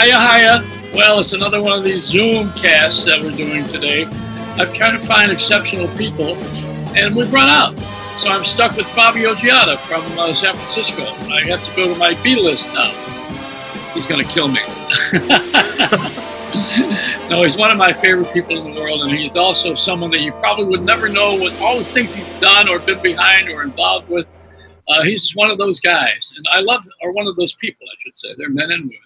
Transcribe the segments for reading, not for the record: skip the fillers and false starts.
Hiya, hiya. Well, it's another one of these Zoom casts that we're doing today. I'm trying to find exceptional people, and we've run out. So I'm stuck with Fabio Giotta from San Francisco. I have to go to my B list now. He's going to kill me. No, he's one of my favorite people in the world, and he's also someone that you probably would never know what all the things he's done or been behind or involved with. He's one of those guys, and I love, or one of those people, I should say. They're men and women.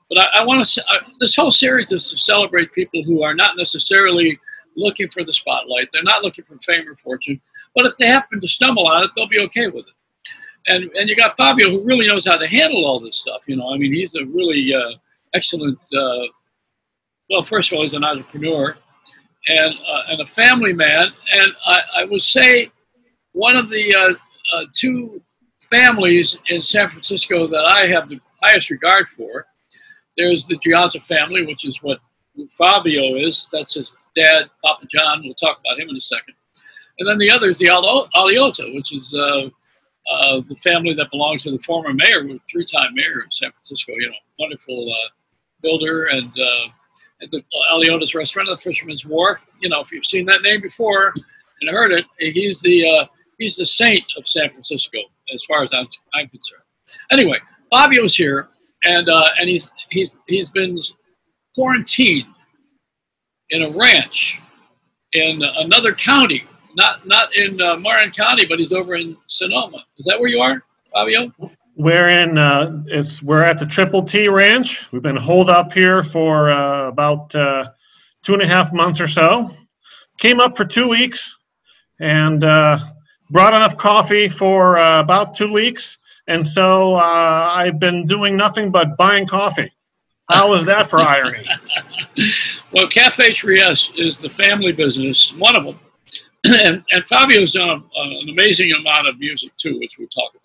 But I want to, this whole series is to celebrate people who are not necessarily looking for the spotlight. They're not looking for fame or fortune. But if they happen to stumble on it, they'll be okay with it. And you got Fabio, who really knows how to handle all this stuff. You know, I mean, he's a really excellent, well, first of all, he's an entrepreneur and a family man. And I would say one of the two families in San Francisco that I have the highest regard for. There's the Giotta family, which is what Fabio is. That's his dad, Papa John. We'll talk about him in a second. And then the other is the Alioto, which is the family that belongs to the former mayor, three-time mayor of San Francisco. You know, wonderful builder, and the Alioto's Restaurant of the Fisherman's Wharf. You know, if you've seen that name before and heard it, he's the saint of San Francisco, as far as I'm concerned. Anyway, Fabio's here, and he's been quarantined in a ranch in another county, not in Marin County, but he's over in Sonoma. Is that where you are, Fabio? We're in we're at the Triple T Ranch. We've been holed up here for about 2.5 months or so. Came up for 2 weeks and brought enough coffee for about 2 weeks. And so I've been doing nothing but buying coffee. How is that for irony? Well, Caffe Trieste is the family business, one of them. And Fabio's done an amazing amount of music too, which we'll talk about.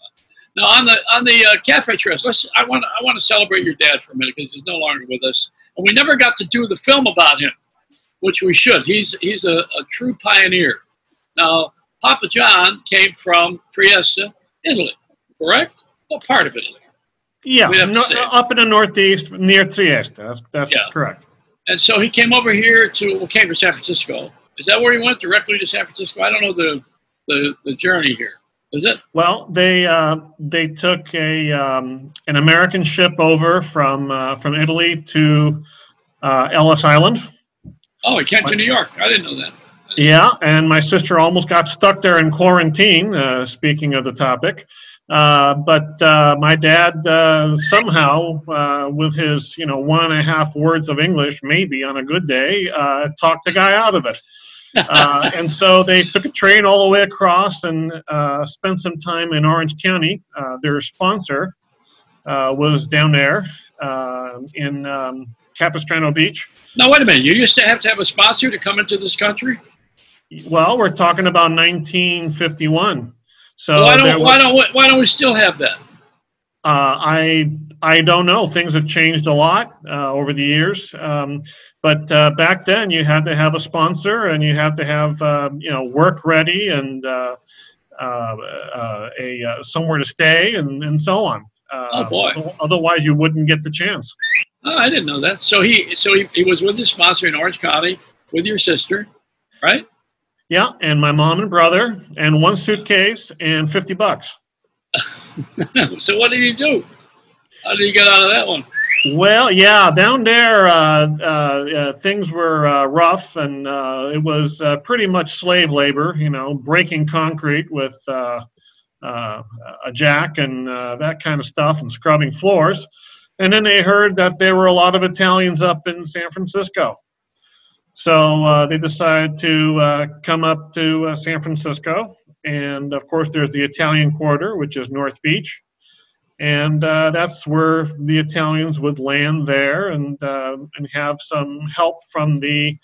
Now on the Caffe Trieste, I want to celebrate your dad for a minute because he's no longer with us, and we never got to do the film about him, which we should. He's a true pioneer. Now Papa John came from Trieste, Italy, correct? What part of Italy? Yeah, up in the northeast near Trieste. That's correct. And so he came over here came to San Francisco. Is that where he went, directly to San Francisco? I don't know the journey here. Is it? Well, they took an American ship over from Italy to Ellis Island. Oh, he came to New York. I didn't know that. Yeah, and my sister almost got stuck there in quarantine, speaking of the topic. But my dad somehow, with his 1.5 words of English, maybe on a good day, talked the guy out of it. And so they took a train all the way across and spent some time in Orange County. Their sponsor was down there in Capistrano Beach. Now, wait a minute. You used to have a sponsor to come into this country? Well, we're talking about 1951. So why don't we still have that? I don't know. Things have changed a lot over the years, but back then you had to have a sponsor and you had to have work ready and somewhere to stay and so on. Oh boy! Otherwise, you wouldn't get the chance. Oh, I didn't know that. So he was with his sponsor in Orange County with your sister, right? Yeah, and my mom and brother, and 1 suitcase and $50. So what did you do? How did you get out of that one? Well, yeah, down there things were rough, and it was pretty much slave labor. Breaking concrete with a jack and that kind of stuff, and scrubbing floors. And then they heard that there were a lot of Italians up in San Francisco. So they decided to come up to San Francisco, and of course there's the Italian Quarter, which is North Beach, and that's where the Italians would land there and have some help from the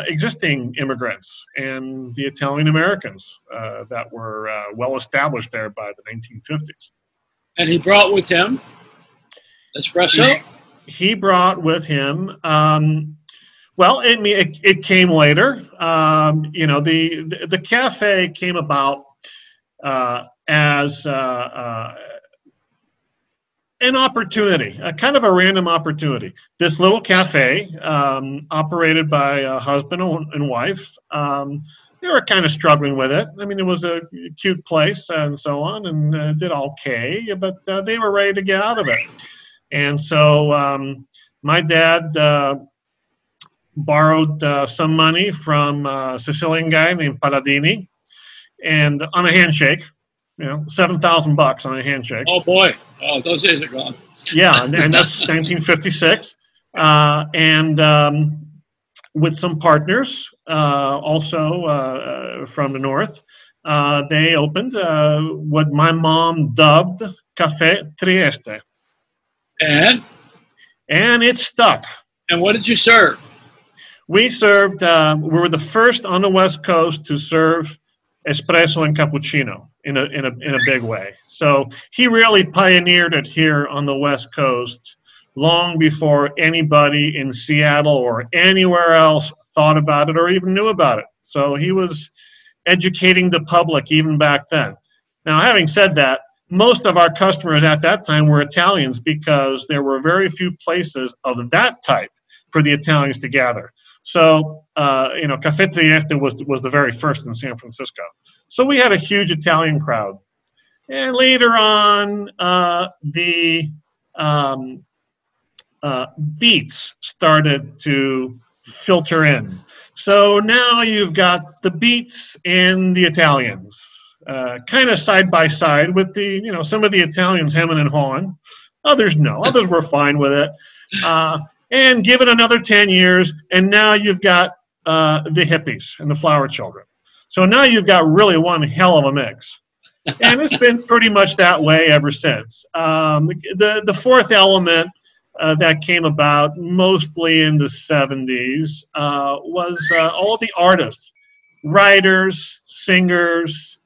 existing immigrants and the Italian Americans that were well established there by the 1950s. And he brought with him espresso? He brought with him. Well, it came later. The cafe came about as an opportunity, a kind of a random opportunity. This little cafe, operated by a husband and wife, they were kind of struggling with it. I mean, it was a cute place and so on, and did okay, but they were ready to get out of it. And so my dad borrowed some money from a Sicilian guy named Palladini, and on a handshake, you know, $7,000 on a handshake. Oh boy! Oh, those days are gone. Yeah, and that's 1956, and with some partners, also from the north, they opened what my mom dubbed Caffe Trieste. And it stuck. And what did you serve? We served. We were the first on the West Coast to serve espresso and cappuccino in a big way. So he really pioneered it here on the West Coast long before anybody in Seattle or anywhere else thought about it or even knew about it. So he was educating the public even back then. Now, having said that, most of our customers at that time were Italians because there were very few places of that type for the Italians to gather. So, you know, Caffe Trieste was the very first in San Francisco. So we had a huge Italian crowd. And later on, the beats started to filter in. So now you've got the beats and the Italians, kind of side by side with the, you know, some of the Italians hemming and hawing. Others no. Others were fine with it. And give it another 10 years, and now you've got the hippies and the flower children. So now you've got really one hell of a mix. And it's been pretty much that way ever since. The fourth element that came about mostly in the 70s was all the artists, writers, singers,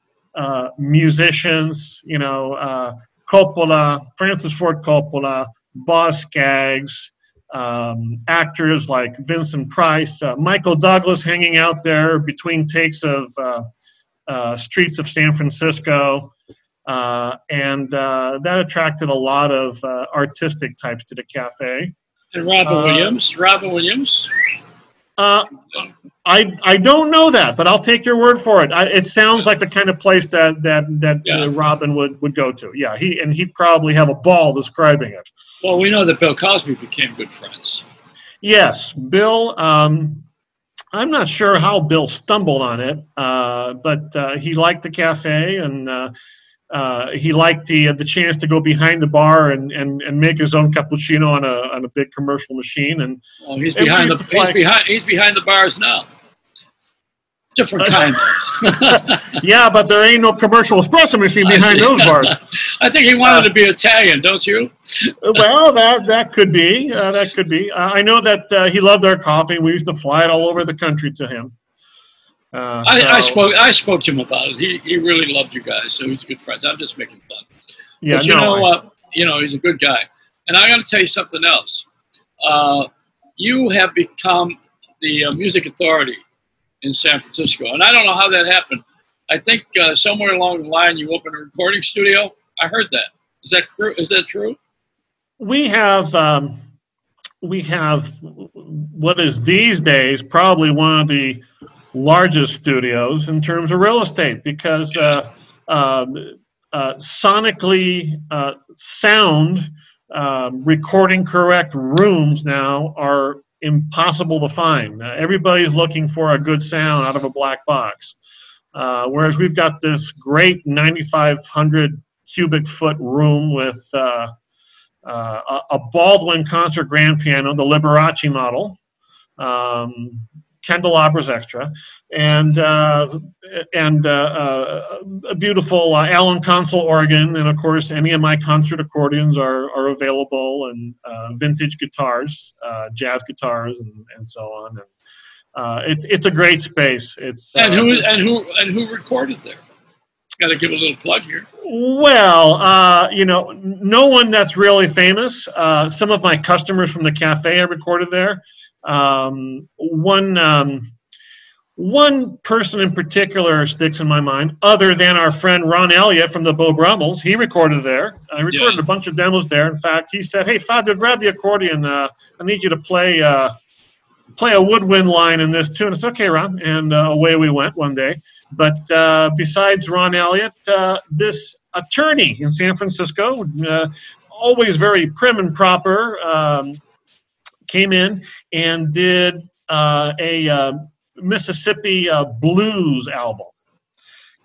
musicians, you know, Coppola, Francis Ford Coppola, Boz Scaggs, actors like Vincent Price, Michael Douglas hanging out there between takes of Streets of San Francisco, and that attracted a lot of artistic types to the cafe. And Robin Williams? Robin Williams? I don't know that, but I'll take your word for it. It sounds like the kind of place that Robin would go to. Yeah, he'd probably have a ball describing it. Well, we know that Bill Cosby became good friends. Yes, Bill. I'm not sure how Bill stumbled on it, but he liked the cafe, and he liked the chance to go behind the bar and make his own cappuccino on a big commercial machine. And well, he's behind the bars now. Different kind. Yeah, but there ain't no commercial espresso machine behind those bars. I think he wanted to be Italian, don't you? Well, that could be. That could be. I know that he loved our coffee. We used to fly it all over the country to him. I spoke to him about it. He really loved you guys, so he's good friends. I'm just making fun. Yeah, but you know what? You know, he's a good guy. And I got to tell you something else. You have become the music authority in San Francisco, and I don't know how that happened. I think somewhere along the line you opened a recording studio. I heard that. Is that true? Is that true? We have what is these days probably one of the largest studios in terms of real estate, because sonically sound recording correct rooms now are impossible to find. Everybody's looking for a good sound out of a black box, whereas we've got this great 9,500 cubic foot room with a Baldwin concert grand piano, the Liberace model, candelabras extra, and a beautiful Allen console organ, and of course any of my concert accordions are available, and vintage guitars, jazz guitars, and so on. And it's a great space. It's who recorded there? Got to give a little plug here. Well, you know, no one that's really famous. Some of my customers from the cafe I recorded there. One One person in particular sticks in my mind, other than our friend Ron Elliott from the Beau Brummels. He recorded there. I recorded a bunch of demos there. In fact, he said, "Hey, Fabio, grab the accordion. I need you to play a woodwind line in this tune." It's okay, Ron. And away we went one day. But besides Ron Elliott, this attorney in San Francisco, always very prim and proper, came in and did a Mississippi blues album.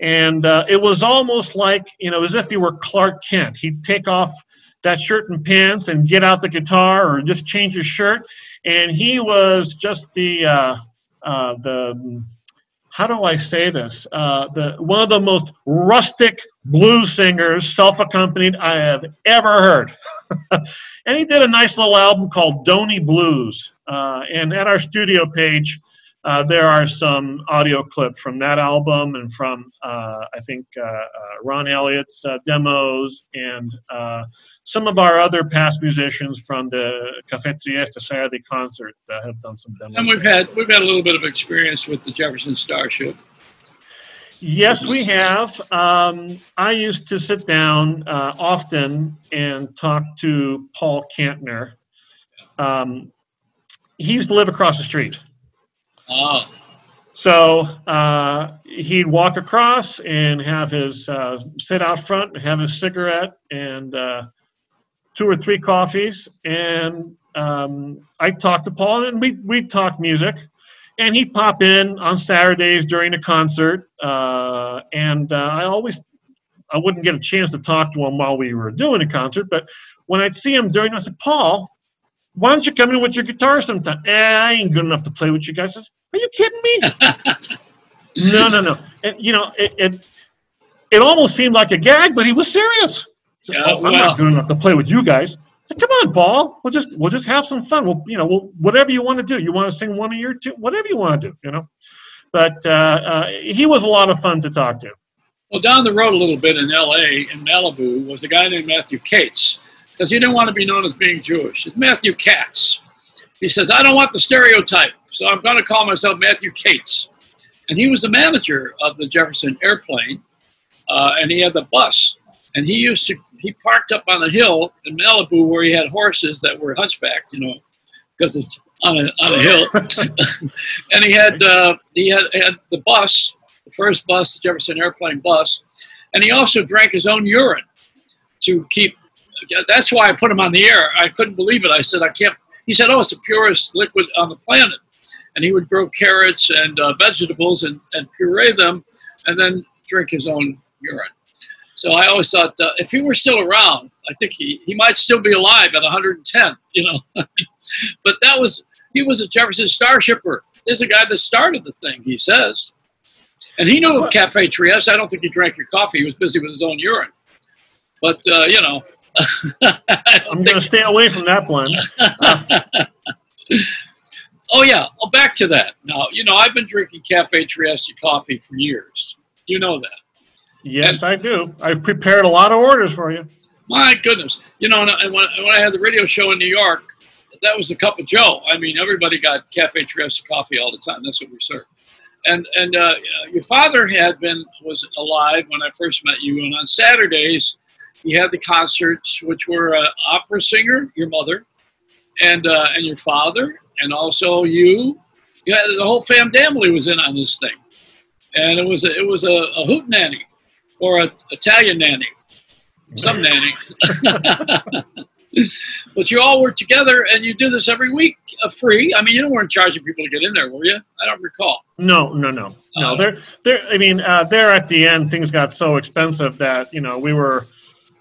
And it was almost like, as if you were Clark Kent. He'd take off that shirt and pants and get out the guitar or just change his shirt. And he was just the how do I say this? One of the most rustic blues singers, self-accompanied, I have ever heard. And he did a nice little album called Donny Blues. And at our studio page, there are some audio clips from that album and from, I think, Ron Elliott's demos and some of our other past musicians from the Caffe Trieste Saturday concert have done some demos. And we've had a little bit of experience with the Jefferson Starship. Yes, we have. I used to sit down often and talk to Paul Kantner. He used to live across the street. Oh. So he'd walk across and have his sit out front and have his cigarette and 2 or 3 coffees. And I'd talk to Paul and we'd talk music. And he'd pop in on Saturdays during the concert. And I wouldn't get a chance to talk to him while we were doing the concert. But when I'd see him during, I said, "Paul, why don't you come in with your guitar sometime?" "I ain't good enough to play with you guys." I said, "Are you kidding me?" No. And, it almost seemed like a gag, but he was serious. So, I'm not good enough to play with you guys. I said, "Come on, Paul. We'll just have some fun. We'll whatever you want to do. You want to sing one of your two, whatever you want to do, But he was a lot of fun to talk to. Well, down the road a little bit in L.A., in Malibu, was a guy named Matthew Cates, because he didn't want to be known as being Jewish. It's Matthew Katz. He says, "I don't want the stereotype, so I'm going to call myself Matthew Cates." And he was the manager of the Jefferson airplane, and he had the bus. And he parked up on a hill in Malibu where he had horses that were hunchbacked, because it's on a hill. And he had the bus, the first bus, the Jefferson airplane bus, and he also drank his own urine to keep. That's why I put him on the air. I couldn't believe it. I said, "I can't." He said, "Oh, it's the purest liquid on the planet." And he would grow carrots and vegetables and puree them and then drink his own urine. So I always thought if he were still around, I think he might still be alive at 110, But he was a Jefferson Starshipper. There's a guy that started the thing, he says. And he knew of Caffe Trieste. I don't think he drank your coffee. He was busy with his own urine. But, I'm going to stay away from that blend. Oh, yeah. Oh, back to that. Now, I've been drinking Caffe Trieste coffee for years. You know that. Yes, I do. I've prepared a lot of orders for you. My goodness. And when I had the radio show in New York, that was the cup of joe. I mean, everybody got Caffe Trieste coffee all the time. That's what we served. And your father was alive when I first met you, and on Saturdays he had the concerts, which were an opera singer, your mother, and your father, and also you. You had the whole family was in on this thing, and it was a hoot nanny or an Italian nanny, some nanny. But you all work together, and you do this every week, free. I mean, you weren't charging people to get in there, were you? I don't recall. No. There at the end, things got so expensive that we were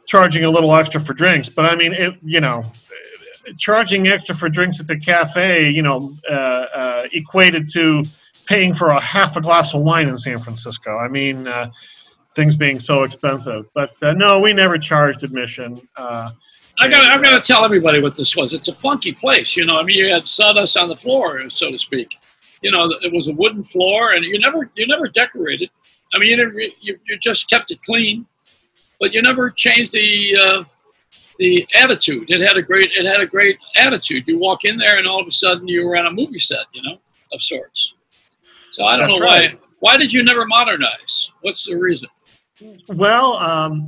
charging a little extra for drinks. But I mean, charging extra for drinks at the cafe, equated to paying for a half a glass of wine in San Francisco. I mean, things being so expensive. But no, we never charged admission. I'm gonna tell everybody what this was. It's a funky place, I mean, you had sawdust on the floor, so to speak. It was a wooden floor, and you never decorated. I mean, you just kept it clean, but you never changed the attitude. It had a great attitude. You walk in there, and all of a sudden, you were on a movie set, of sorts. So I don't know right. Why did you never modernize? What's the reason? Well,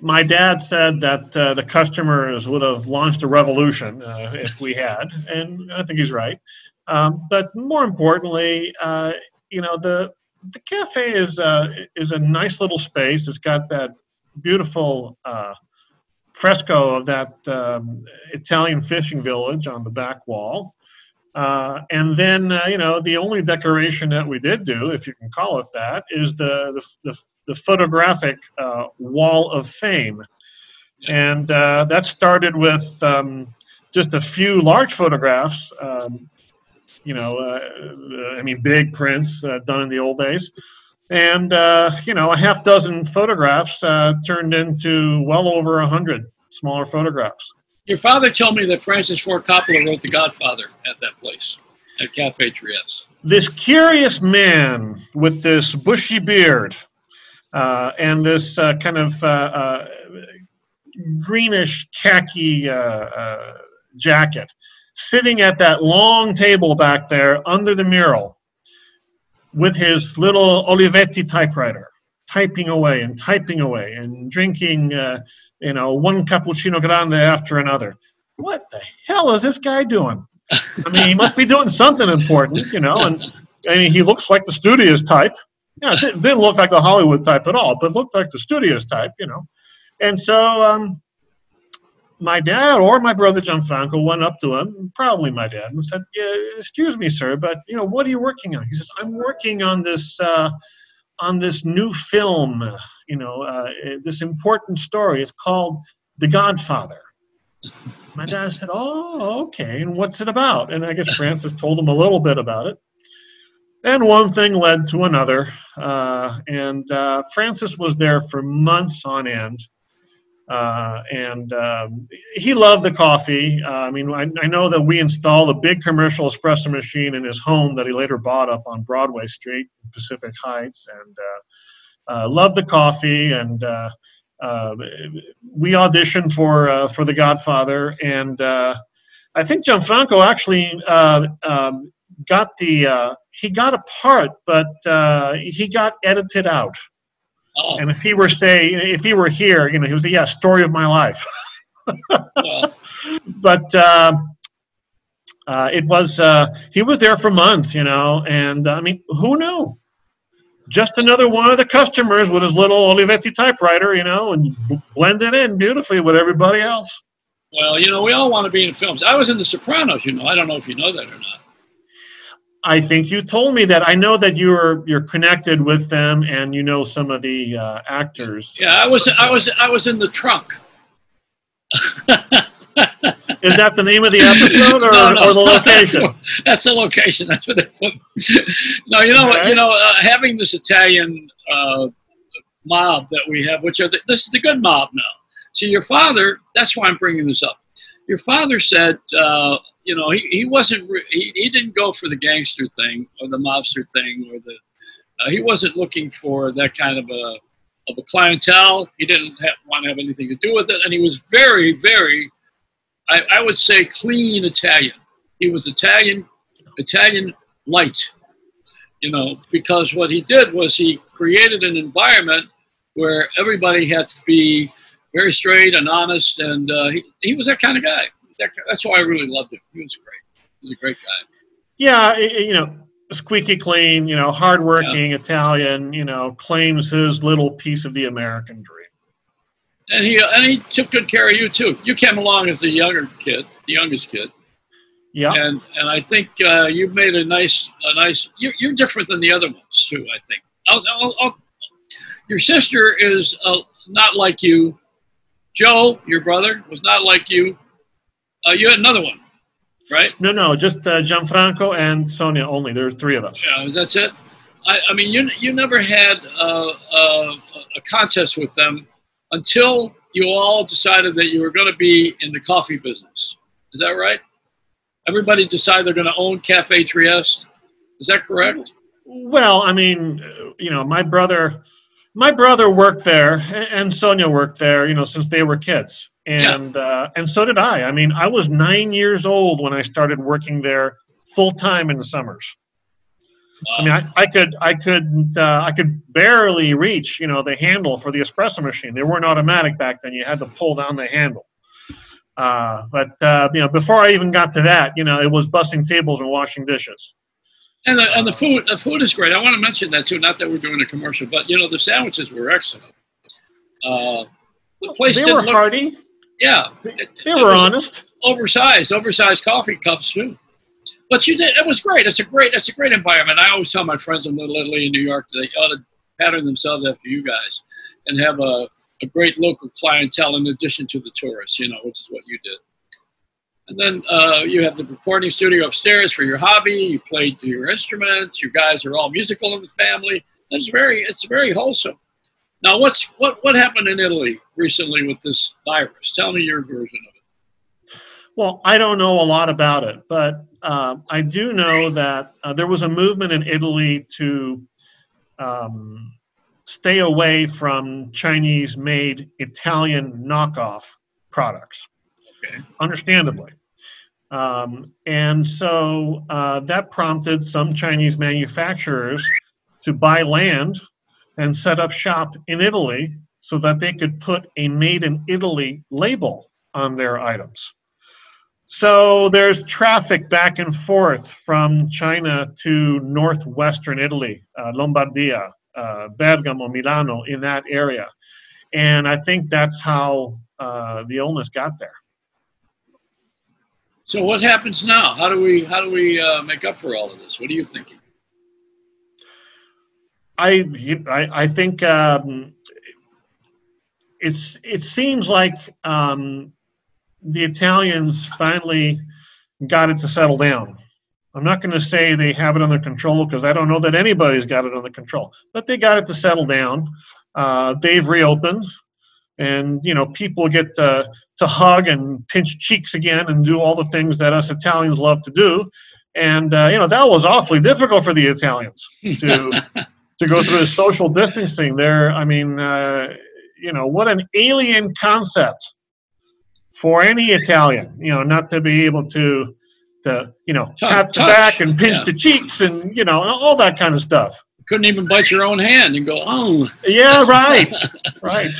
my dad said that the customers would have launched a revolution if we had, and I think he's right. But more importantly, you know, the cafe is a nice little space. It's got that beautiful fresco of that Italian fishing village on the back wall. And then, you know, the only decoration that we did do, if you can call it that, is the photographic wall of fame. And that started with just a few large photographs, you know, I mean, big prints done in the old days. And, you know, a half dozen photographs turned into well over 100 smaller photographs. Your father told me that Francis Ford Coppola wrote The Godfather at that place, at Caffe Trieste. This curious man with this bushy beard and this kind of greenish khaki jacket, sitting at that long table back there under the mural with his little Olivetti typewriter, typing away and drinking, you know, one cappuccino grande after another. What the hell is this guy doing? I mean, he must be doing something important, you know, and I mean, he looks like the studios type. Yeah, it didn't look like the Hollywood type at all, but looked like the studios type, you know. And so my dad or my brother Gianfranco went up to him, probably my dad, and said, yeah, excuse me, sir, but, you know, what are you working on? He says, I'm working on this new film, you know, this important story. It's called The Godfather. My dad said, oh, okay, and what's it about? And I guess Francis told him a little bit about it. And one thing led to another, and Francis was there for months on end. And he loved the coffee. I mean, I know that we installed a big commercial espresso machine in his home that he later bought up on Broadway Street, Pacific Heights, and loved the coffee. And we auditioned for The Godfather, and I think Gianfranco actually he got a part, but he got edited out. Oh. And if he were here, you know, he was story of my life. Well. But it was he was there for months, you know, and I mean, who knew? Just another one of the customers with his little Olivetti typewriter, you know, and blended in beautifully with everybody else. Well, you know, we all want to be in films. I was in The Sopranos, you know. I don't know if you know that or not. I think you told me that. I know that you're connected with them, and you know some of the actors. Yeah, I was in The Trunk. Is that the name of the episode, or, or the location? That's the location. That's what they put. No, you know, okay. You know, having this Italian mob that we have, this is the good mob now. So your father, that's why I'm bringing this up. Your father said, you know, he didn't go for the gangster thing or the mobster thing or he wasn't looking for that kind of a clientele. He didn't want to have anything to do with it, and he was very, very, I would say, clean Italian. He was Italian light, you know, because what he did was he created an environment where everybody had to be very straight and honest, and he was that kind of guy. That's why I really loved him. He was great. He was a great guy. Yeah, you know, squeaky clean, you know, hardworking Italian, you know, claims his little piece of the American dream. And he took good care of you too. You came along as the youngest kid. Yeah. And I think you made a nice. You're different than the other ones too. I think. Your sister is not like you. Joe, your brother, was not like you. You had another one, right? No, just Gianfranco and Sonia only. There were three of us. Yeah, that's it. I mean, you never had a contest with them until you all decided that you were going to be in the coffee business. Is that right? Everybody decided they're going to own Caffe Trieste. Is that correct? Well, I mean, you know, my brother worked there, and Sonia worked there, you know, since they were kids. And and so did I. I mean, I was 9 years old when I started working there full time in the summers. I mean, I could barely reach, the handle for the espresso machine. They weren't automatic back then. You had to pull down the handle. But before I even got to that, it was bussing tables and washing dishes. And the food is great. I want to mention that too. Not that we're doing a commercial, but the sandwiches were excellent. The place they were hearty. Yeah, they were honest. Oversized coffee cups too. But you did. It was great. It's a great environment. I always tell my friends in Little Italy in New York they ought to pattern themselves after you guys and have a great local clientele in addition to the tourists. Which is what you did. And then you have the recording studio upstairs for your hobby. You played your instruments. You guys are all musical in the family. It's very wholesome. Now, what happened in Italy recently with this virus? Tell me your version of it. Well, I don't know a lot about it, but I do know that there was a movement in Italy to stay away from Chinese-made Italian knockoff products. Okay. Understandably. And so that prompted some Chinese manufacturers to buy land and set up shop in Italy so that they could put a Made in Italy label on their items. So there's traffic back and forth from China to northwestern Italy, Lombardia, Bergamo, Milano, in that area. And I think that's how the illness got there. So what happens now? How do we make up for all of this? What are you thinking? I think it seems like the Italians finally got it to settle down. I'm not going to say they have it under control because I don't know that anybody's got it under control, but they got it to settle down. They've reopened. And, people get to hug and pinch cheeks again and do all the things that us Italians love to do. And, that was awfully difficult for the Italians to go through the social distancing there. I mean, what an alien concept for any Italian, not to be able to pat the back and pinch the cheeks and, all that kind of stuff. Couldn't even bite your own hand and go, oh. Yeah, right, right.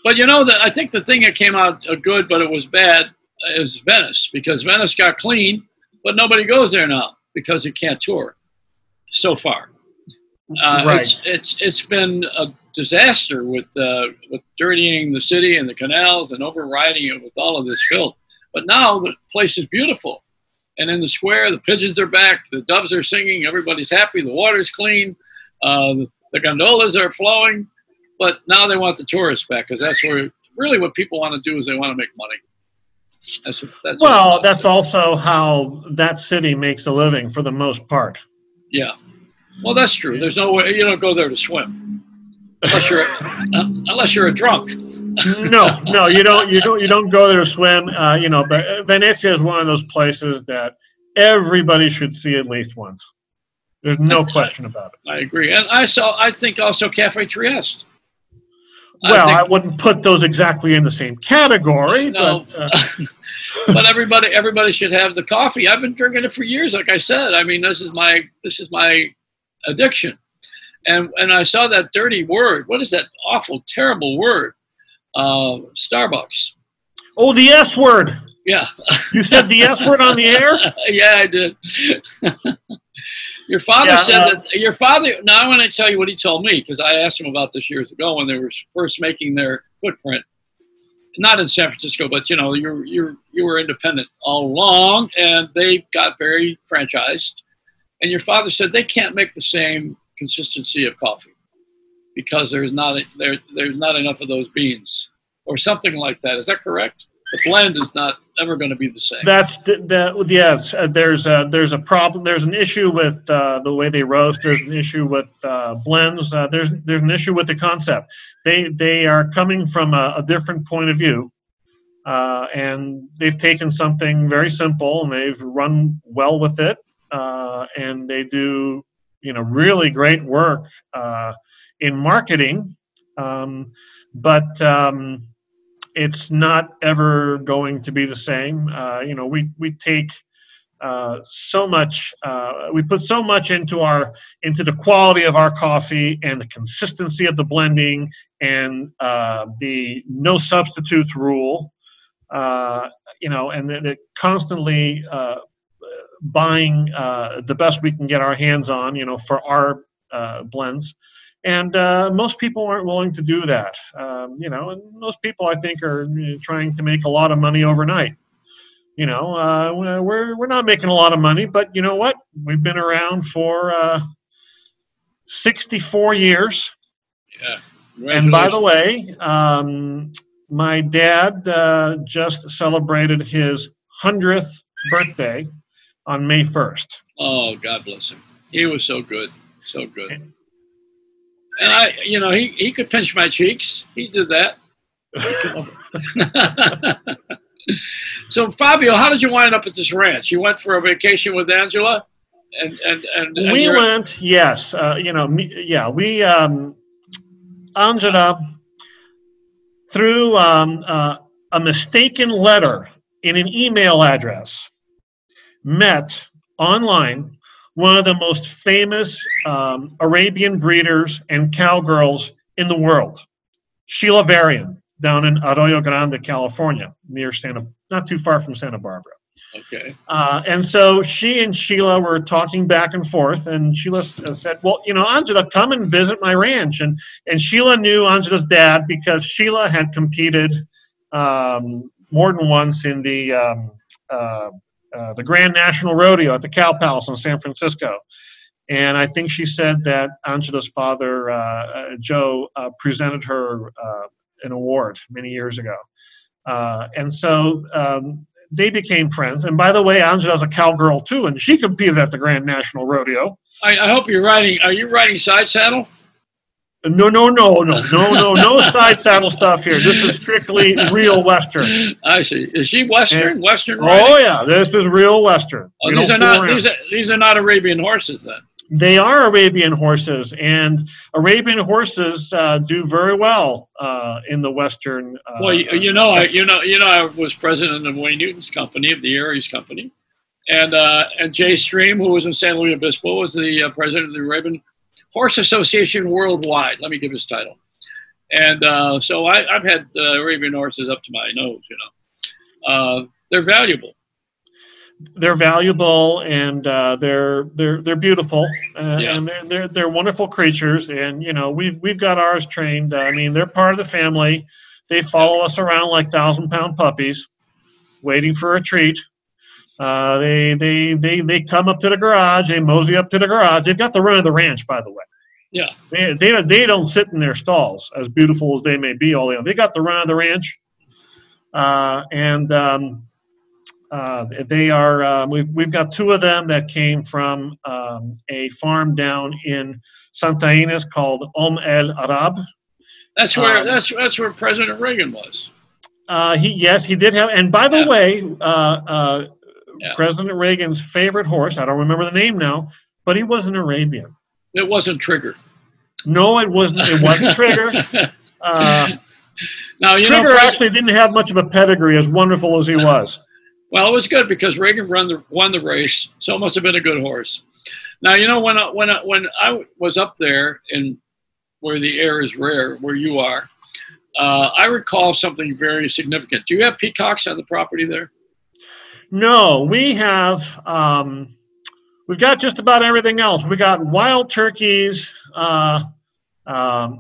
But I think the thing that came out good, but it was bad, is Venice, because Venice got clean, but nobody goes there now because it can't tour so far. Right. It's been a disaster with dirtying the city and the canals and overriding it with all of this filth. But now the place is beautiful, and in the square, the pigeons are back, the doves are singing, everybody's happy, the water's clean, the gondolas are flowing. But now they want the tourists back because that's where really what people want to do is they want to make money. That's also how that city makes a living for the most part. Yeah, well, that's true. There's no way you don't go there to swim unless you're a drunk. No, you don't go there to swim. But Venezia is one of those places that everybody should see at least once. There's no question about it. I agree, and I think also Caffe Trieste. Well, I wouldn't put those exactly in the same category. No, but everybody should have the coffee. I've been drinking it for years. Like I said, I mean, this is my addiction. And I saw that dirty word. What is that awful, terrible word? Starbucks. Oh, the S word. Yeah. You said the S word on the air? Yeah, I did. Your father said that your father. Now I want to tell you what he told me because I asked him about this years ago when they were first making their footprint, not in San Francisco, but you were independent all along, and they got very franchised. And your father said they can't make the same consistency of coffee because there's not enough of those beans or something like that. Is that correct? The blend is not ever going to be the same. Yes. There's a problem. There's an issue with the way they roast. There's an issue with blends. There's an issue with the concept. They are coming from a different point of view, and they've taken something very simple and they've run well with it, and they do really great work in marketing, but. It's not ever going to be the same. We take so much. We put so much into the quality of our coffee and the consistency of the blending and the no substitutes rule. You know, and the constantly buying the best we can get our hands on, you know, for our blends. And most people aren't willing to do that. You know, and most people, I think, are trying to make a lot of money overnight. You know, we're not making a lot of money, but you know what? We've been around for 64 years. Yeah. And by the way, my dad just celebrated his 100th birthday on May 1st. Oh, God bless him. He was so good. So good. And I, you know, he could pinch my cheeks. He did that. So, Fabio, how did you wind up at this ranch? You went for a vacation with Angela? And we went, yes. You know, we, Angela, through a mistaken letter in an email address, met online one of the most famous Arabian breeders and cowgirls in the world, Sheila Varian, down in Arroyo Grande, California, near not too far from Santa Barbara. Okay. And so she and Sheila were talking back and forth, and Sheila said, well, you know, Angela, come and visit my ranch. And Sheila knew Angela's dad because Sheila had competed more than once in the Grand National Rodeo at the Cow Palace in San Francisco. And I think she said that Angela's father, Joe, presented her an award many years ago. And so they became friends. And by the way, Angela's a cowgirl too, and she competed at the Grand National Rodeo. I hope you're riding. Are you riding side saddle? No side saddle stuff here. This is strictly real Western. I see. Is she Western? And, Western riding? Oh yeah, this is real Western. Oh, these are not Arabian horses then. They are Arabian horses, and Arabian horses do very well in the Western. Well, I was president of Wayne Newton's company, of the Aries company, and Jay Stream, who was in San Luis Obispo, was the president of the Arabian Horse Association Worldwide. Let me give his title. And so I've had Arabian horses up to my nose. You know, they're valuable. They're valuable, and they're beautiful, and they're wonderful creatures. And you know, we've got ours trained. I mean, they're part of the family. They follow us around like 1,000-pound puppies, waiting for a treat. They come up to the garage. They mosey up to the garage. They've got the run of the ranch, by the way. Yeah. They don't sit in their stalls, as beautiful as they may be. They got the run of the ranch, they are. We've got two of them that came from a farm down in Santa Ynez called El Arab. That's where President Reagan was. He did have. And by the way, President Reagan's favorite horse, I don't remember the name now, but he was an Arabian. It wasn't Trigger. No, it wasn't. It wasn't Trigger. Now Trigger actually didn't have much of a pedigree, as wonderful as he was. Well, it was good because Reagan won the race, so it must have been a good horse. Now, you know, when I was up there in where the air is rare, where you are, I recall something very significant. Do you have peacocks on the property there? No, we have. We've got just about everything else. We got wild turkeys,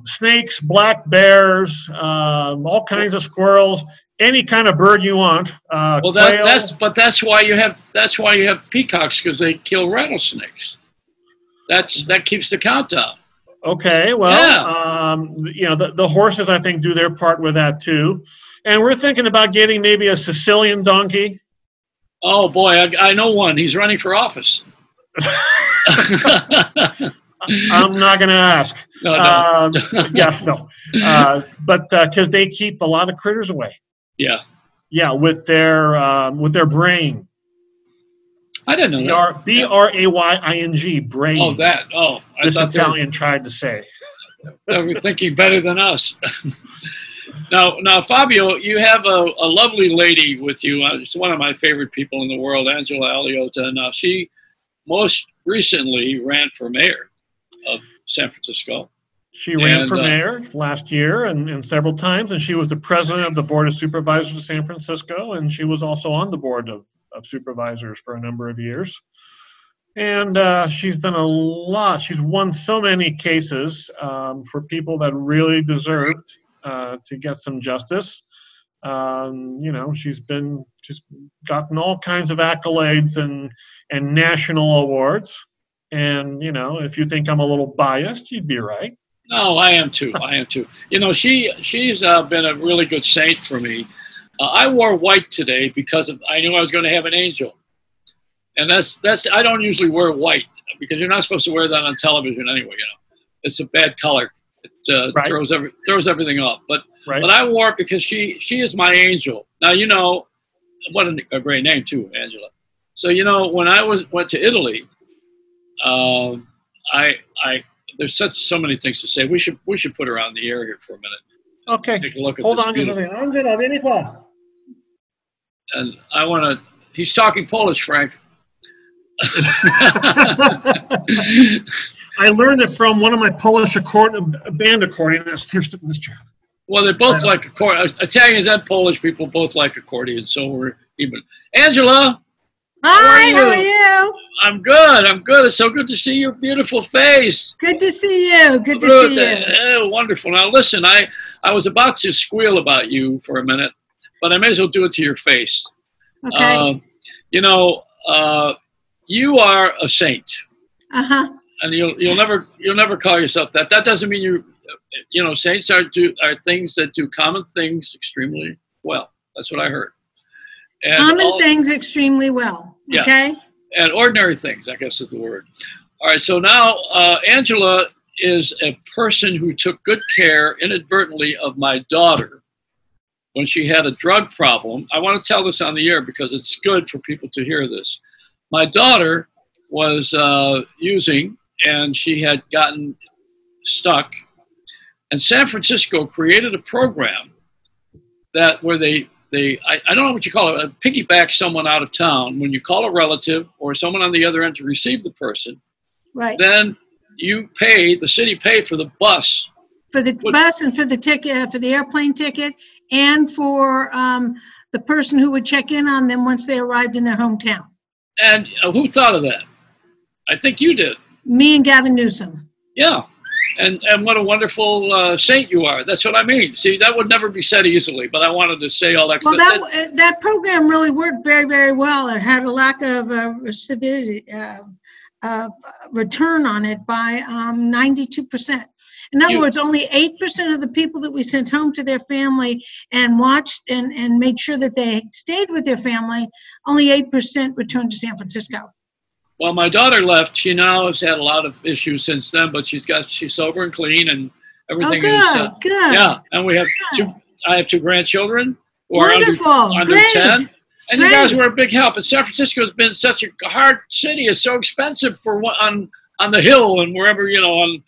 snakes, black bears, all kinds of squirrels. Any kind of bird you want. Well, that's why you have peacocks, because they kill rattlesnakes. That keeps the count down. Okay, well, you know, the horses, I think, do their part with that too, and we're thinking about getting maybe a Sicilian donkey. Oh boy, I know one. He's running for office. I'm not going to ask. No. But because they keep a lot of critters away. Yeah. Yeah, with their brain. I didn't know that. B-R-A-Y-I-N-G, brain. Oh, that. Oh, this Italian tried to say. They were thinking better than us. Now, Fabio, you have a lovely lady with you. She's one of my favorite people in the world, Angela Alioto. Now, she most recently ran for mayor of San Francisco. She ran for mayor last year and several times, and she was the president of the Board of Supervisors of San Francisco, and she was also on the Board of Supervisors for a number of years. And she's done a lot. She's won so many cases for people that really deserved to get some justice. You know, she's gotten all kinds of accolades and national awards. And, you know, if you think I'm a little biased, you'd be right. No, I am too. I am too. You know, she's been a really good saint for me. I wore white today because I knew I was going to have an angel. And that's I don't usually wear white because you're not supposed to wear that on television anyway. You know, it's a bad color. It right. throws everything off. But right. but I wore it because she is my angel. Now, you know, what a great name too, Angela. So, you know, when I went to Italy, there's so many things to say. We should put her on the air here for a minute. Okay. Take a look at Hold this. on just a second. Angela, vieni qua. And I want to. He's talking Polish, Frank. I learned it from one of my Polish band accordionists. Here's this chair. Well, they both like accordion. Italians and Polish people both like accordion, so we're even. Angela. Hi, how are you? I'm good. I'm good. It's so good to see your beautiful face. Good to see you. Good to see you. Oh, wonderful. Now, listen, I was about to squeal about you for a minute, but I may as well do it to your face. Okay. You know, you are a saint. Uh-huh. And you'll never call yourself that. That doesn't mean you know, saints are things that do common things extremely well. That's what I heard. And common things extremely well. Okay. Yeah, and ordinary things, I guess is the word. All right. So now Angela is a person who took good care inadvertently of my daughter when she had a drug problem. I want to tell this on the air because it's good for people to hear this. My daughter was using, and she had gotten stuck. And San Francisco created a program where I don't know what you call it, piggyback someone out of town. When you call a relative or someone on the other end to receive the person, right? Then the city paid for the bus. For the bus and for the ticket, for the airplane ticket, and for the person who would check in on them once they arrived in their hometown. And who thought of that? I think you did. Me and Gavin Newsom. Yeah. And what a wonderful saint you are. That's what I mean. See, that would never be said easily, but I wanted to say all that. Well, that program really worked very, very well. It had a lack of return on it by 92%. In other words, only 8% of the people that we sent home to their family and watched and made sure that they stayed with their family, only 8% returned to San Francisco. Well, my daughter left. She now has had a lot of issues since then, but she's sober and clean, and everything is good. Yeah, and we have I have 2 grandchildren who are under 10, and you guys were a big help. And San Francisco has been such a hard city. It's so expensive for on the hill and wherever, you know.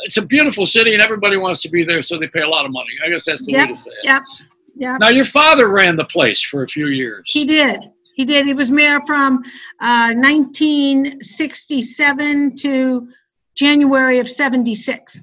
It's a beautiful city, and everybody wants to be there, so they pay a lot of money. I guess that's the way to say it. Yep. Now, your father ran the place for a few years. He did. He did. He was mayor from 1967 to January of 76.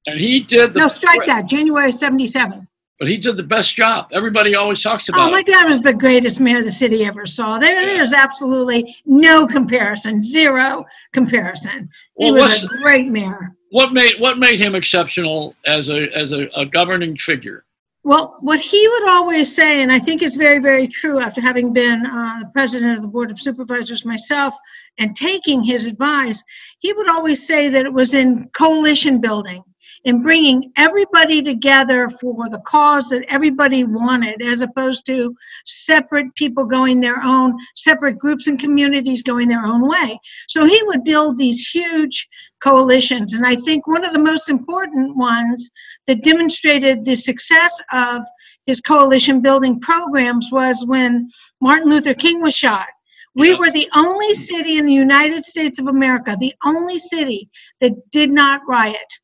And he did No, strike that. January of 77. But he did the best job. Everybody always talks about it. Oh, my dad was the greatest mayor the city ever saw. There's absolutely no comparison. Zero comparison. He was a great mayor. What made him exceptional as a governing figure? Well, what he would always say, and I think it's very, very true after having been the president of the Board of Supervisors myself and taking his advice, he would always say that it was in coalition building, in bringing everybody together for the cause that everybody wanted, as opposed to separate people going their own, separate groups and communities going their own way. So he would build these huge coalitions. And I think one of the most important ones that demonstrated the success of his coalition building programs was when Martin Luther King was shot. We were the only city in the United States of America, the only city that did not riot.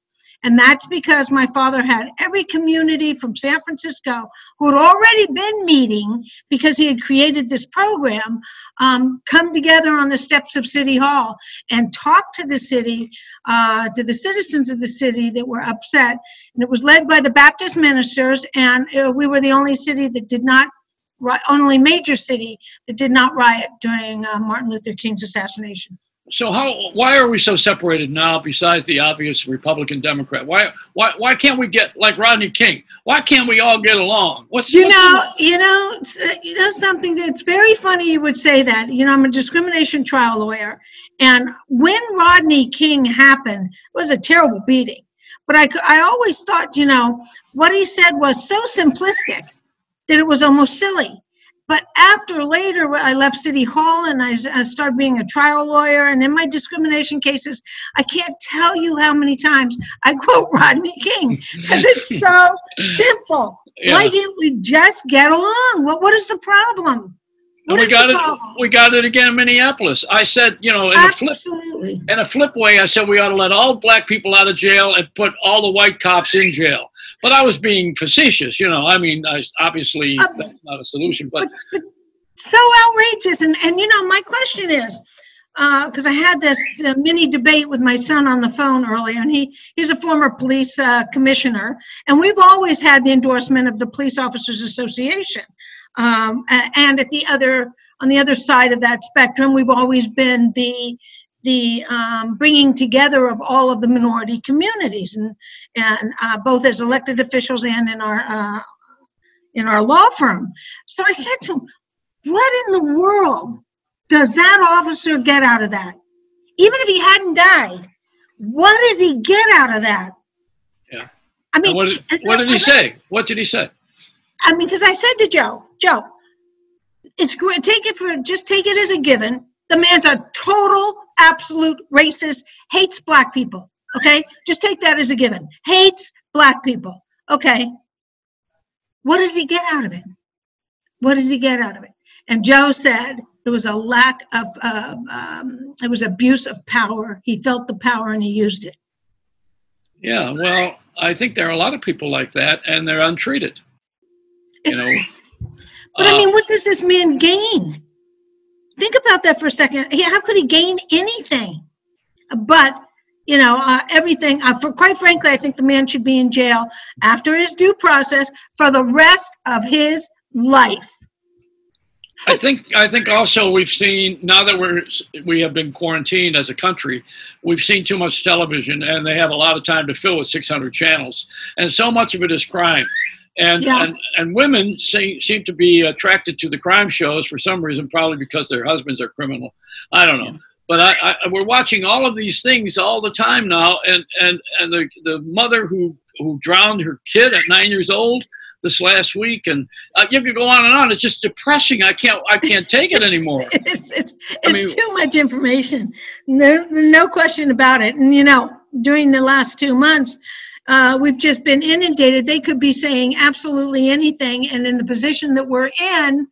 And that's because my father had every community from San Francisco who had already been meeting because he had created this program, come together on the steps of City Hall and talk to the city, to the citizens of the city that were upset. And it was led by the Baptist ministers, and we were the only city that did not, only major city that did not riot during Martin Luther King's assassination. So why are we so separated now, besides the obvious Republican Democrat? Why can't we get like Rodney King? Why can't we all get along? You know something that's very funny you would say that. You know, I'm a discrimination trial lawyer, and when Rodney King happened, it was a terrible beating. But I always thought, you know, what he said was so simplistic that it was almost silly. But after later, I left City Hall and I started being a trial lawyer. And in my discrimination cases, I can't tell you how many times I quote Rodney King because it's so simple. Yeah. Why can't we just get along? What is the problem? We got it again in Minneapolis. I said, you know, in a flip way, I said we ought to let all black people out of jail and put all the white cops in jail. But I was being facetious, you know. I mean, obviously that's not a solution. But so outrageous. And you know, my question is, because I had this mini debate with my son on the phone earlier, and he's a former police commissioner, and we've always had the endorsement of the Police Officers Association. And on the other side of that spectrum, we've always been the bringing together of all of the minority communities, and both as elected officials and in our law firm. So I said to him, what in the world does that officer get out of that? Even if he hadn't died, what does he get out of that? Yeah. I mean, what did he say? What did he say? I mean, because I said to Joe, it's great. Just take it as a given. The man's a total, absolute racist, hates black people. Okay, just take that as a given. Hates black people. Okay, what does he get out of it? What does he get out of it? And Joe said there was a lack of, it was abuse of power. He felt the power and he used it. Yeah, well, I think there are a lot of people like that, and they're untreated. You know, but I mean, what does this man gain? Think about that for a second. How could he gain anything? But, you know, everything, quite frankly, I think the man should be in jail after his due process for the rest of his life. I think also we've seen, now that we have been quarantined as a country, we've seen too much television, and they have a lot of time to fill with 600 channels. And so much of it is crime. And women seem to be attracted to the crime shows for some reason, probably because their husbands are criminal. I don't know. But we're watching all of these things all the time now. And the mother who drowned her kid at 9 years old this last week, and you could go on and on. It's just depressing. I can't take it anymore. It's too much information. No question about it. And you know, during the last 2 months, we've just been inundated. They could be saying absolutely anything, and in the position that we're in,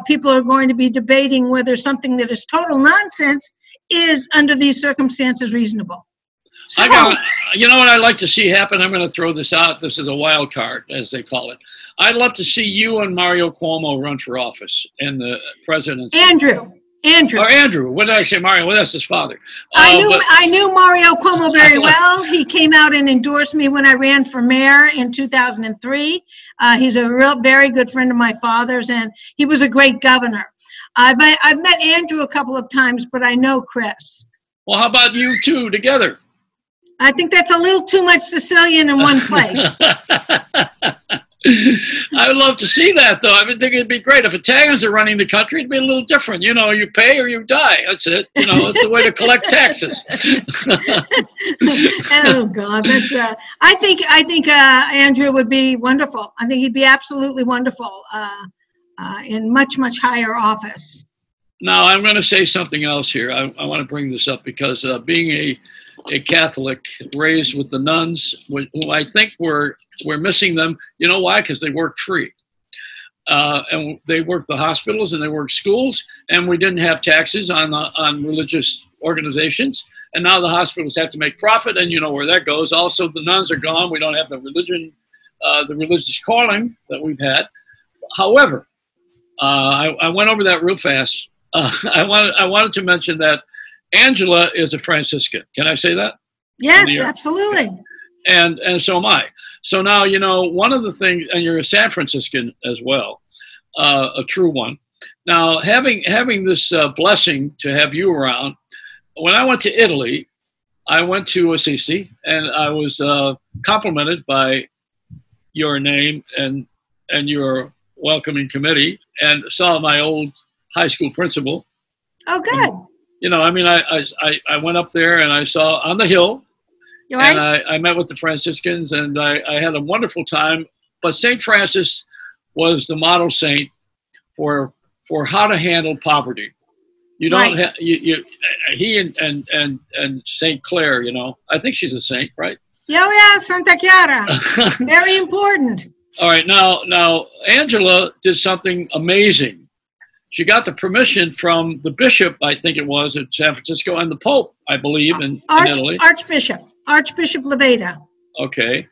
people are going to be debating whether something that is total nonsense is, under these circumstances, reasonable. So, you know what I'd like to see happen? I'm going to throw this out. This is a wild card, as they call it. I'd love to see you and Mario Cuomo run for office in the presidency. Andrew. Or Andrew. What did I say? Mario. Well, that's his father. I knew Mario Cuomo very well. He came out and endorsed me when I ran for mayor in 2003. He's a very good friend of my father's, and he was a great governor. I've met Andrew a couple of times, but I know Chris. Well, how about you two together? I think that's a little too much Sicilian in one place. I would love to see that, though. I would think it'd be great. If Italians are running the country, it'd be a little different. You know, you pay or you die. That's it. You know, it's the way to collect taxes. Oh, God. That's, I think Andrew would be wonderful. I think he'd be absolutely wonderful in much, much higher office. Now, I'm going to say something else here. I want to bring this up because being a Catholic raised with the nuns, who I think we're missing them. You know why? Because they worked free. And they worked the hospitals and they worked schools, and we didn't have taxes on religious organizations. And now the hospitals have to make profit, and you know where that goes. Also, the nuns are gone. We don't have the religion, the religious calling that we've had. However, I went over that real fast. I wanted to mention that Angela is a Franciscan. Can I say that? Yes, absolutely. And so am I. So now, you know, one of the things, and you're a San Franciscan as well, a true one. Now, having this blessing to have you around, when I went to Italy, I went to Assisi, and I was complimented by your name and your welcoming committee, and saw my old high school principal. Oh, good. And, you know, I mean, I went up there and I saw on the hill, Right. and I met with the Franciscans, and I had a wonderful time. But St. Francis was the model saint for how to handle poverty. You don't Right. have he and Saint Clare. You know, I think she's a saint, right? Yeah, Santa Chiara. Very important. All right, now Angela did something amazing. She got the permission from the bishop, I think it was, at San Francisco, and the Pope, I believe, in Italy. Archbishop Leveda. Okay.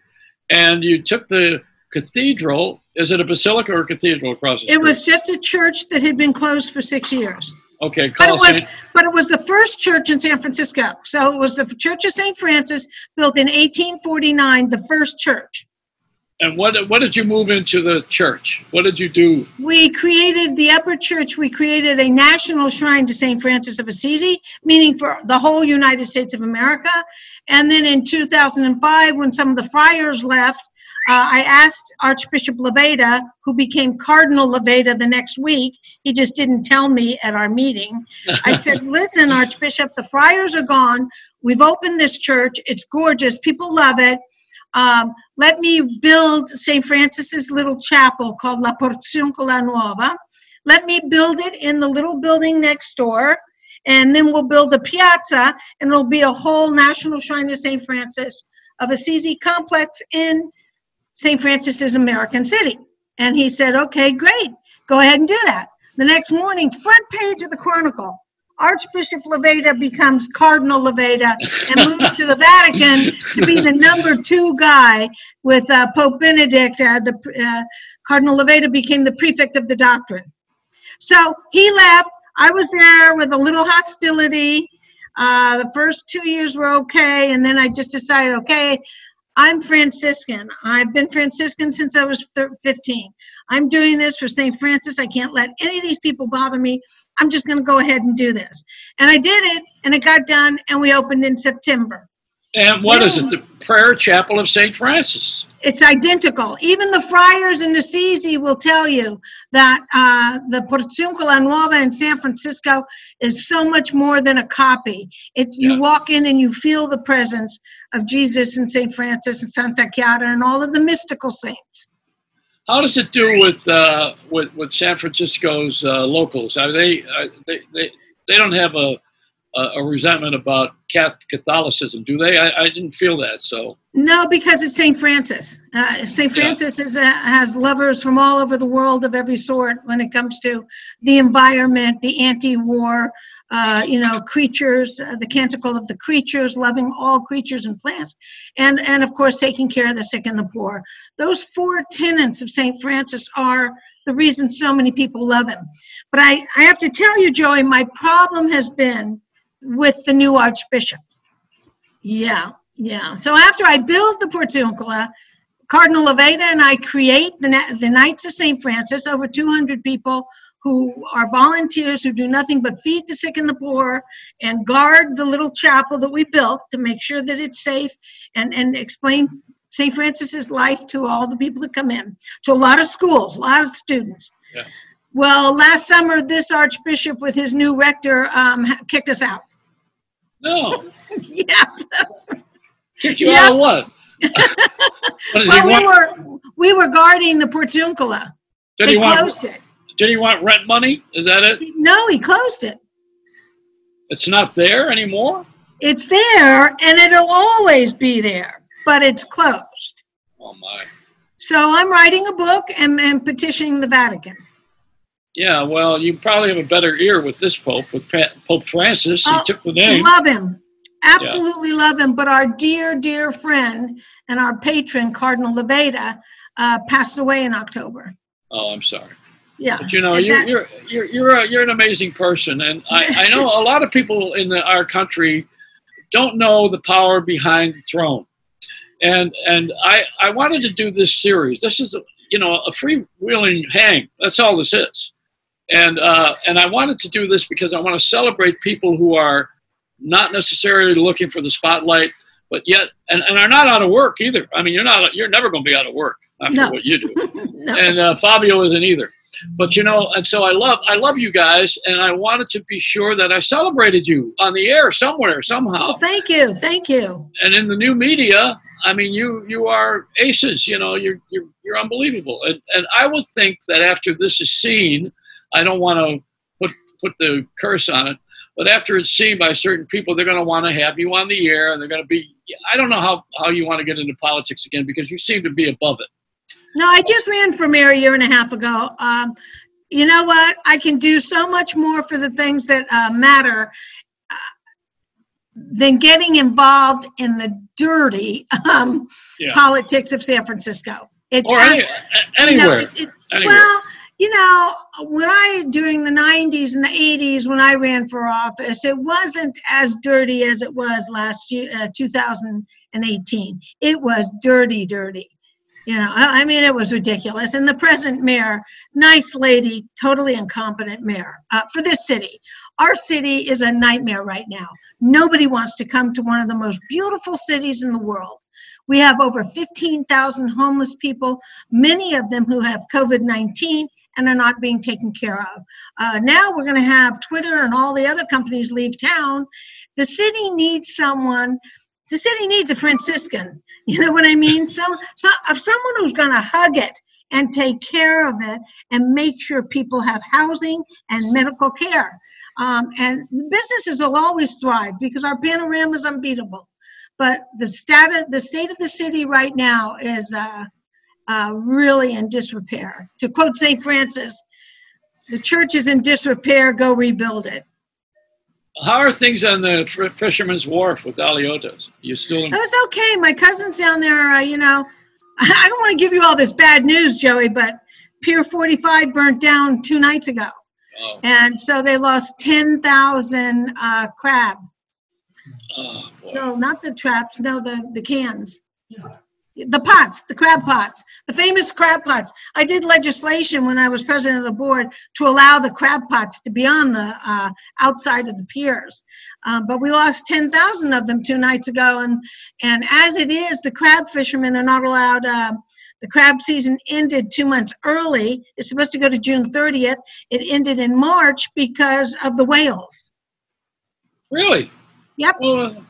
And you took the cathedral. Is it a basilica or a cathedral across the street? It was just a church that had been closed for 6 years. Okay. But it was the first church in San Francisco. So it was the Church of St. Francis, built in 1849, the first church. And what did you move into the church? What did you do? We created the upper church. We created a national shrine to St. Francis of Assisi, meaning for the whole United States of America. And then in 2005, when some of the friars left, I asked Archbishop Leveda, who became Cardinal Leveda the next week. He just didn't tell me at our meeting. I said, listen, Archbishop, the friars are gone. We've opened this church. It's gorgeous. People love it. Let me build St. Francis's little chapel called La Porziuncola Nuova. Let me build it in the little building next door, and then we'll build a piazza, and it'll be a whole national shrine to St. Francis of Assisi complex in St. Francis's American City. And he said, okay, great, go ahead and do that. The next morning, front page of the Chronicle, Archbishop Leveda becomes Cardinal Leveda and moves to the Vatican to be the #2 guy with Pope Benedict. Cardinal Leveda became the prefect of the doctrine. So he left. I was there with a little hostility. The first 2 years were okay, and then I just decided, okay, I'm Franciscan. I've been Franciscan since I was 15. I'm doing this for St. Francis. I can't let any of these people bother me. I'm just going to go ahead and do this. And I did it, and it got done, and we opened in September. And what is it? The Prayer Chapel of St. Francis. It's identical. Even the friars in Assisi will tell you that the Porziuncola Nuova in San Francisco is so much more than a copy. You walk in and you feel the presence of Jesus and St. Francis and Santa Chiara and all of the mystical saints. How does it do with San Francisco's locals? Are they don't have a resentment about Catholicism, do they? I didn't feel that. So no, because it's St. Francis. St. Francis has lovers from all over the world of every sort when it comes to the environment, the anti-war, creatures, the canticle of the creatures, loving all creatures and plants, and of course taking care of the sick and the poor. Those 4 tenets of St. Francis are the reason so many people love him. But I have to tell you, Joey, my problem has been with the new Archbishop. Yeah. So after I build the Porziuncola, Cardinal Leveda and I create the Knights of St. Francis, over 200 people who are volunteers who do nothing but feed the sick and the poor and guard the little chapel that we built to make sure that it's safe and explain St. Francis's life to all the people that come in, to a lot of schools, a lot of students. Yeah. Well, last summer, this Archbishop with his new rector kicked us out. No. Yeah. Kicked you out of what? We were guarding the Porziuncola. They closed it. Did he want rent money? Is that it? No, he closed it. It's not there anymore? It's there, and it'll always be there, but it's closed. Oh, my. So I'm writing a book and petitioning the Vatican. Yeah, well, you probably have a better ear with this Pope, with Pope Francis. He took the name. Love him. Absolutely love him. But our dear, dear friend and our patron, Cardinal Levada, passed away in October. Oh, I'm sorry. Yeah. But you know, you're an amazing person, and I know a lot of people in our country don't know the power behind the throne. And I wanted to do this series. This is a freewheeling hang. That's all this is. And I wanted to do this because I want to celebrate people who are not necessarily looking for the spotlight, but yet and are not out of work either. I mean, you're never going to be out of work after what you do. No. And Fabio isn't either. But and so I love you guys, and I wanted to be sure that I celebrated you on the air somewhere, somehow. Well, thank you. And in the new media, I mean, you are aces. You're unbelievable, and I would think that after this is seen, I don't want to put the curse on it, but after it's seen by certain people, they're going to want to have you on the air, and they're going to be. I don't know how you want to get into politics again, because you seem to be above it. No, I just ran for mayor a year and a half ago. You know what? I can do so much more for the things that matter than getting involved in the dirty politics of San Francisco. Anywhere. Well, during the 90s and the 80s, when I ran for office, it wasn't as dirty as it was last year, 2018. It was dirty. I mean, it was ridiculous. And the present mayor, nice lady, totally incompetent mayor for this city. Our city is a nightmare right now. Nobody wants to come to one of the most beautiful cities in the world. We have over 15,000 homeless people, many of them who have COVID-19 and are not being taken care of. Now we're going to have Twitter and all the other companies leave town. The city needs someone. The city needs a Franciscan. You know what I mean? Someone who's going to hug it and take care of it and make sure people have housing and medical care. And businesses will always thrive because our panorama is unbeatable. But the state of the city right now is really in disrepair. To quote St. Francis, the church is in disrepair, go rebuild it. How are things on the Fisherman's Wharf with Alioto's? You still? It was okay. My cousin's down there. I don't want to give you all this bad news, Joey, but Pier 45 burnt down 2 nights ago, and so they lost 10,000 crab. Oh boy! No, not the traps. No, the cans. Yeah. The pots, the crab pots, the famous crab pots. I did legislation when I was president of the board to allow the crab pots to be on the outside of the piers. But we lost 10,000 of them 2 nights ago. And as it is, the crab fishermen are not allowed. The crab season ended 2 months early. It's supposed to go to June 30th. It ended in March because of the whales. Really? Yep. Well,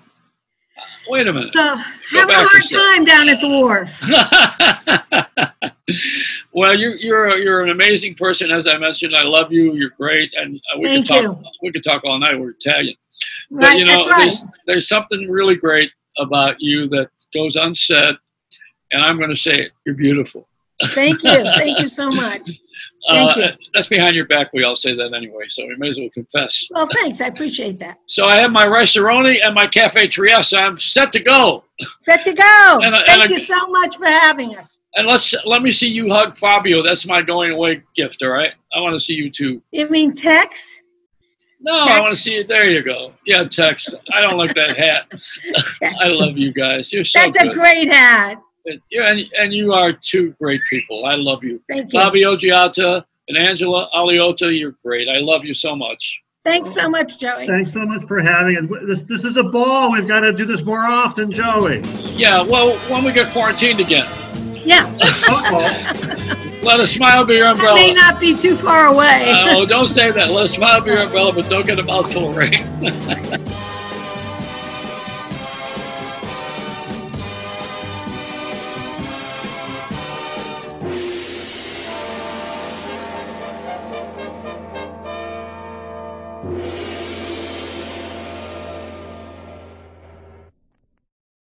wait a minute. So have a hard time down at the wharf. Well, you're an amazing person, as I mentioned. I love you. You're great, and we could talk all night. We're Italian, right? But that's right. there's something really great about you that goes unsaid, and I'm going to say it. You're beautiful. Thank you. Thank you so much. Thank you. That's behind your back. We all say that anyway, so we may as well confess. Well, thanks. I appreciate that. So I have my riceroni and my Caffe Trieste. I'm set to go. Set to go. Thank you so much for having us. And let me see you hug Fabio. That's my going away gift, all right? I want to see you too. You mean text? No, text? I want to see you. There you go. Yeah, text. I don't like that hat. I love you guys. You're so good. That's a great hat. And you are 2 great people. I love you. Thank you. Fabio Giotta and Angela Alioto, you're great. I love you so much. Thanks so much, Joey. Thanks so much for having us. This is a ball. We've got to do this more often, Joey. Yeah, well, when we get quarantined again. Yeah. Let a smile be your umbrella. That may not be too far away. Oh, don't say that. Let a smile be your umbrella, but don't get a mouthful of rain.